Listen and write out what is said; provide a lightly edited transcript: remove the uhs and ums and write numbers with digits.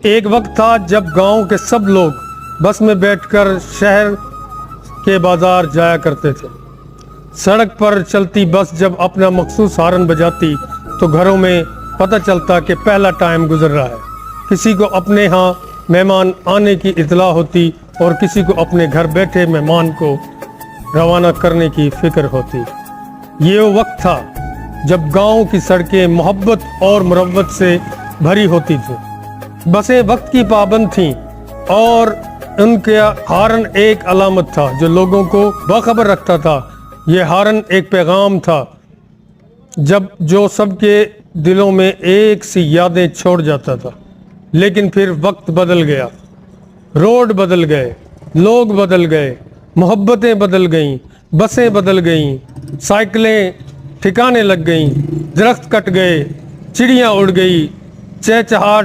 ایک وقت تھا جب گاؤں کے سب لوگ بس میں بیٹھ کر شہر کے بازار جایا کرتے تھے۔ سڑک پر چلتی بس جب اپنا مخصوص ہارن بجاتی تو گھروں میں پتہ چلتا کہ پہلا ٹائم گزر رہا ہے۔ کسی کو اپنے ہاں مہمان آنے کی اطلاع ہوتی اور کسی کو اپنے گھر بیٹھے مہمان کو روانہ کرنے کی فکر ہوتی۔ یہ وہ وقت تھا جب گاؤں کی سڑکیں محبت اور مروت سے بھری ہوتی تھی۔ بسیں وقت کی پابند تھیں اور ان کا ہارن ایک علامت تھا جو لوگوں کو باخبر رکھتا تھا۔ یہ ہارن ایک پیغام تھا جو سب کے دلوں میں ایک سی یادیں چھوڑ جاتا تھا۔ لیکن پھر وقت بدل گیا، روڈ بدل گئے، لوگ بدل گئے، محبتیں بدل گئیں، بسیں بدل گئیں، سائیکلیں ٹھکانے لگ گئیں، درخت کٹ گئے، چڑیاں اڑ گئی، چہچہاٹ